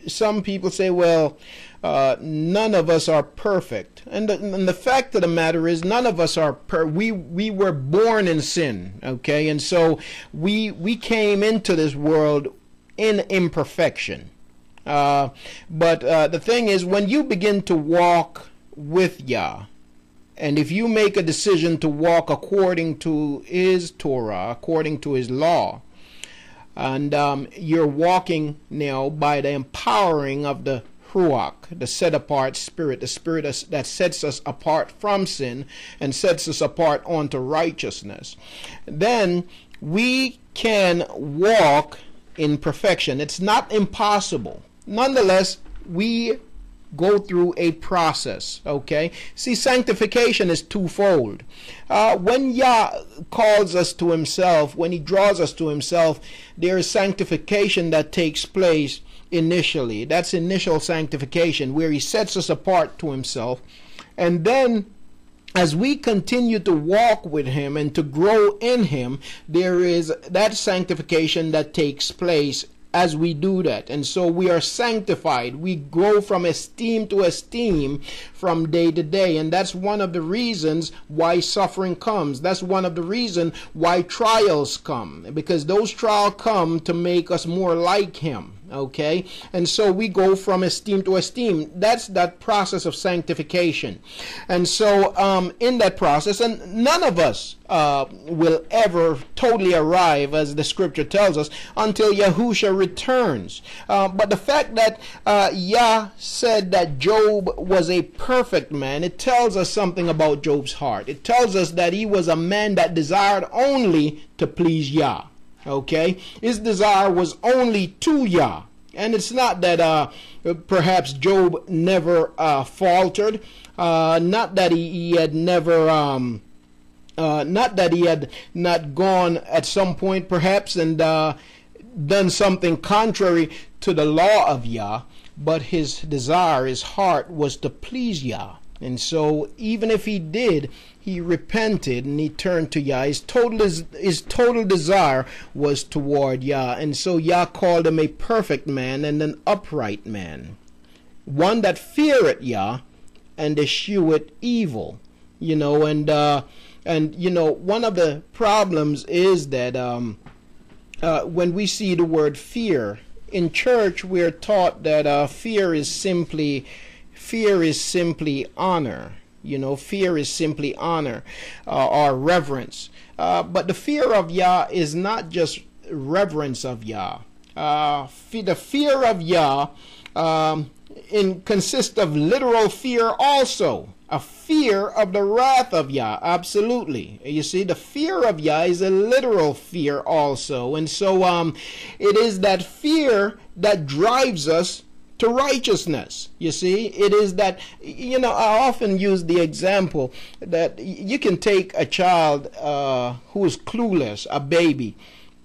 some people say, well, none of us are perfect, and the fact of the matter is, none of us are we were born in sin, okay, and so we came into this world in imperfection. But the thing is, when you begin to walk with Yah, and if you make a decision to walk according to His Torah, according to His law, and you're walking now by the empowering of the Ruach, the set-apart spirit, the spirit that sets us apart from sin and sets us apart onto righteousness, then we can walk in perfection. It's not impossible. Nonetheless, we go through a process, okay? See, sanctification is twofold. When Yah calls us to Himself, when He draws us to Himself, there is sanctification that takes place initially. That's initial sanctification, where He sets us apart to Himself. And then, as we continue to walk with Him and to grow in Him, there is that sanctification that takes place as we do that. And so we are sanctified. We grow from esteem to esteem from day to day. And that's one of the reasons why suffering comes. That's one of the reasons why trials come. Because those trials come to make us more like Him. Okay, and so we go from esteem to esteem. That's that process of sanctification. And so in that process, and none of us will ever totally arrive, as the scripture tells us, until Yahusha returns. But the fact that Yah said that Job was a perfect man, it tells us something about Job's heart. It tells us that he was a man that desired only to please Yah. Okay, his desire was only to Yah. And it's not that perhaps Job never faltered, not that he had never, not that he had not gone at some point perhaps and done something contrary to the law of Yah, but his desire, his heart was to please Yah. And so even if he did, he repented and he turned to Yah. His total desire was toward Yah. And so Yah called him a perfect man and an upright man, one that feareth Yah and escheweth evil. You know, and you know, one of the problems is that when we see the word fear in church, we're taught that fear is simply honor. You know, fear is simply honor or reverence. But the fear of Yah is not just reverence of Yah. The fear of Yah consists of literal fear also. A fear of the wrath of Yah, absolutely. You see, the fear of Yah is a literal fear also. And so it is that fear that drives us to righteousness. You see, it is that, you know, I often use the example that you can take a child who is clueless, a baby,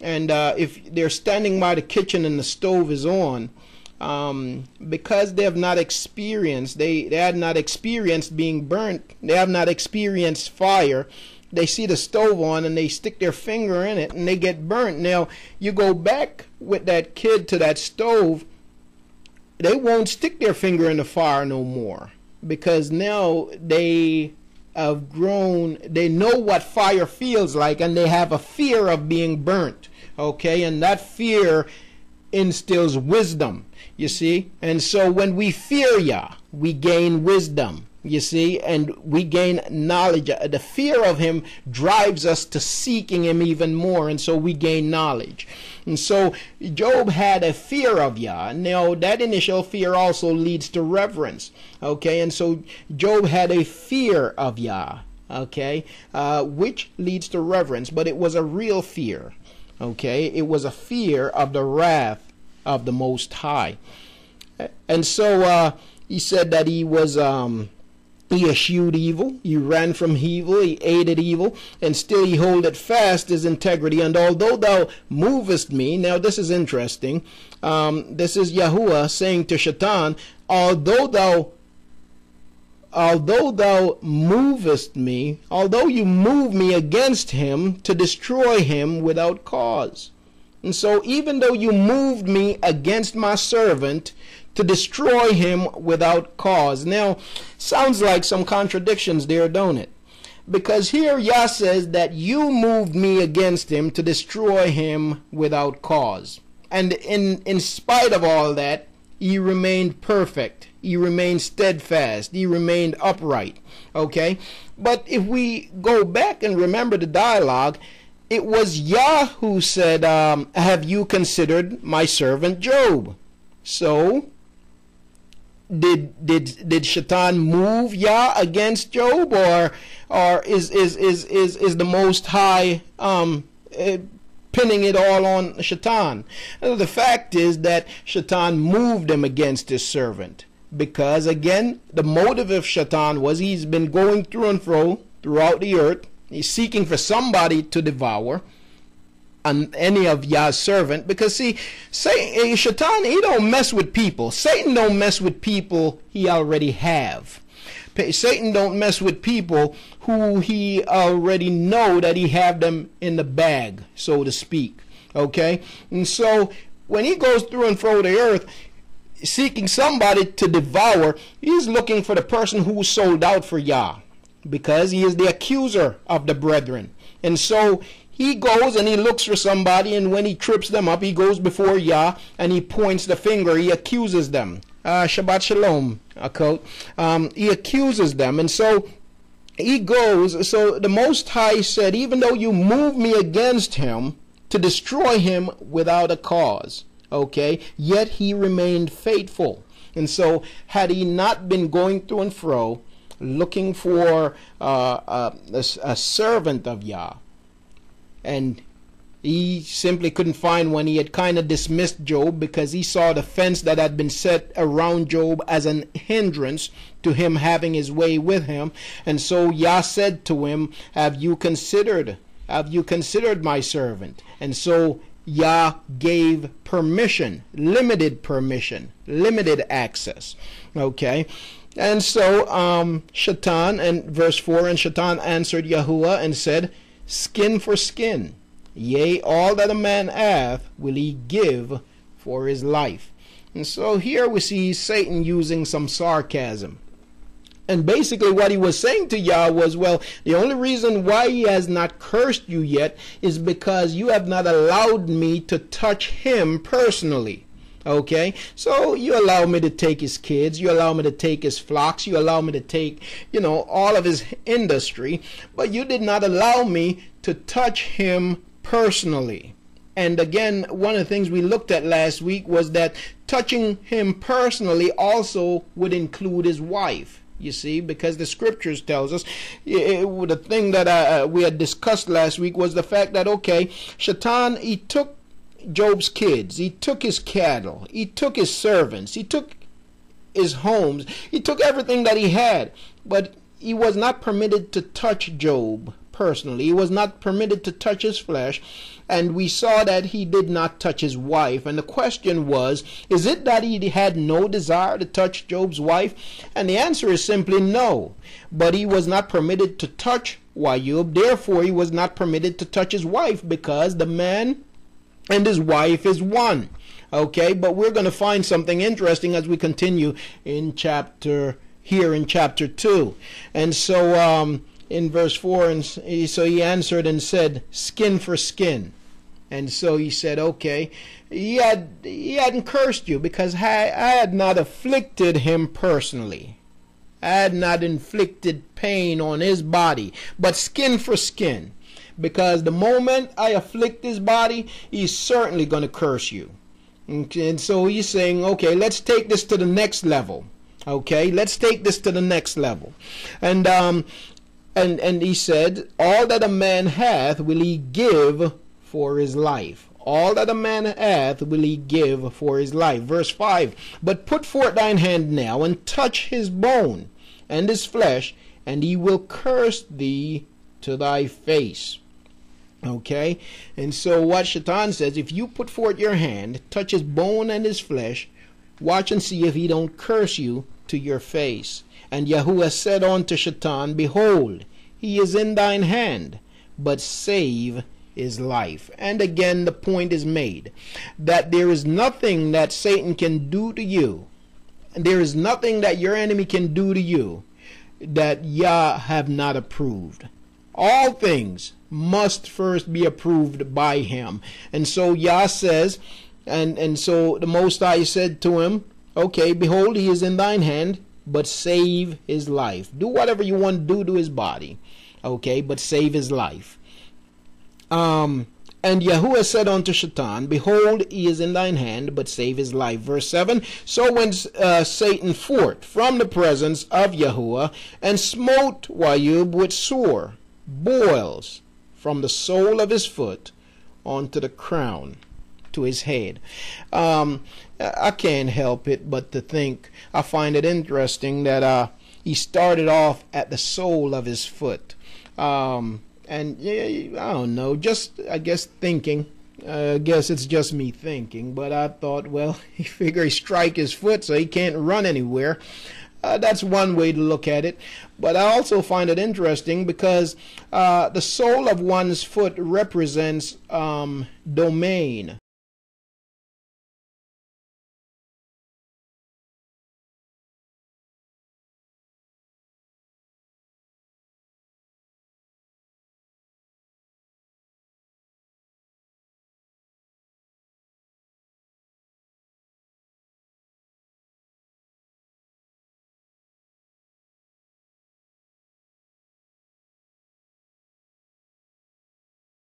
and if they're standing by the kitchen and the stove is on, because they have not experienced, they had not experienced being burnt, they have not experienced fire, they see the stove on and they stick their finger in it and they get burnt. Now, you go back with that kid to that stove, they won't stick their finger in the fire no more, because now they have grown, they know what fire feels like, and they have a fear of being burnt. Okay, and that fear instills wisdom, you see. And so when we fear Yah, we gain wisdom, you see, and we gain knowledge. The fear of Him drives us to seeking Him even more, and so we gain knowledge. And so Job had a fear of Yah. Now that initial fear also leads to reverence. Okay, and so Job had a fear of Yah. Okay, which leads to reverence, but it was a real fear. Okay, it was a fear of the wrath of the Most High. And so he said that he was he eschewed evil, he ran from evil, he hated evil, and still he holdeth fast his integrity. And although thou movest me, now this is interesting, this is Yahuwah saying to Shaitan, although thou movest me, although you move me against him to destroy him without cause. And so even though you moved me against my servant to destroy him without cause. Now, sounds like some contradictions there, don't it? Because here Yah says that you moved me against him to destroy him without cause. And in spite of all that, he remained perfect. He remained steadfast. He remained upright. Okay? But if we go back and remember the dialogue, it was Yah who said, have you considered my servant Job? So, did Shaitan move Yah against Job, or is the Most High pinning it all on Shaitan? The fact is that Shaitan moved him against his servant, because again the motive of Shaitan was he's been going through and fro throughout the earth. He's seeking for somebody to devour, and any of Yah's servant. Because see, Shaitan, he don't mess with people. Satan don't mess with people he already have. Satan don't mess with people who he already know that he have them in the bag, so to speak. Okay? And so when he goes through and fro the earth seeking somebody to devour, he's looking for the person who sold out for Yah, because he is the accuser of the brethren. And so he goes and he looks for somebody, and when he trips them up, he goes before Yah and he points the finger. He accuses them. Shabbat Shalom, quote. He accuses them. And so he goes. So the Most High said, even though you move me against him to destroy him without a cause, okay, yet he remained faithful. And so had he not been going through and fro looking for a servant of Yah, and he simply couldn't find one, he had kind of dismissed Job because he saw the fence that had been set around Job as an hindrance to him having his way with him. And so Yah said to him, have you considered my servant? And so Yah gave permission, limited access. Okay. And so Shaitan, and verse 4, and Shaitan answered Yahuwah and said, skin for skin, yea, all that a man hath will he give for his life. And so here we see Satan using some sarcasm. And basically what he was saying to Yah was, well, the only reason why he has not cursed you yet is because you have not allowed me to touch him personally. Okay, so you allow me to take his kids, you allow me to take his flocks, you allow me to take, all of his industry, but you did not allow me to touch him personally. And again, one of the things we looked at last week was that touching him personally also would include his wife. You see, because the scriptures tells us, the thing that we had discussed last week was the fact that, okay, Shaitan, he took Job's kids, he took his cattle, he took his servants, he took his homes, he took everything that he had, but he was not permitted to touch Job personally. He was not permitted to touch his flesh, and we saw that he did not touch his wife. And the question was, is it that he had no desire to touch Job's wife? And the answer is simply no. But he was not permitted to touch Job, therefore he was not permitted to touch his wife, because the man and his wife is one. Okay, but we're going to find something interesting as we continue in chapter 2. And so in verse 4, and so he answered and said, skin for skin. And so he said, okay, he hadn't cursed you because I had not afflicted him personally. I had not inflicted pain on his body, but skin for skin. Because the moment I afflict his body, he's certainly going to curse you. And so he's saying, okay, let's take this to the next level. Okay, let's take this to the next level. And he said, all that a man hath will he give for his life. All that a man hath will he give for his life. Verse 5, but put forth thine hand now, and touch his bone and his flesh, and he will curse thee to thy face. Okay, and so what Shaitan says, if you put forth your hand, touch his bone and his flesh, watch and see if he don't curse you to your face. And Yahuwah said unto Shaitan, behold, he is in thine hand, but save his life. And again, the point is made that there is nothing that Satan can do to you, and there is nothing that your enemy can do to you that Yah have not approved. All things must first be approved by him. And so Yah says, and so the Most High said to him, okay, behold, he is in thine hand, but save his life. Do whatever you want to do to his body, okay, but save his life. And Yahuwah said unto Shaitan, behold, he is in thine hand, but save his life. Verse 7, so went Satan forth from the presence of Yahuwah, and smote Wayub with sore boils from the sole of his foot onto the crown, to his head. I can't help it but to think, I find it interesting that he started off at the sole of his foot. And yeah, I don't know, just I guess thinking. I guess it's just me thinking, but I thought, well, he figure he strike his foot so he can't run anywhere. That's one way to look at it. But I also find it interesting because the sole of one's foot represents domain.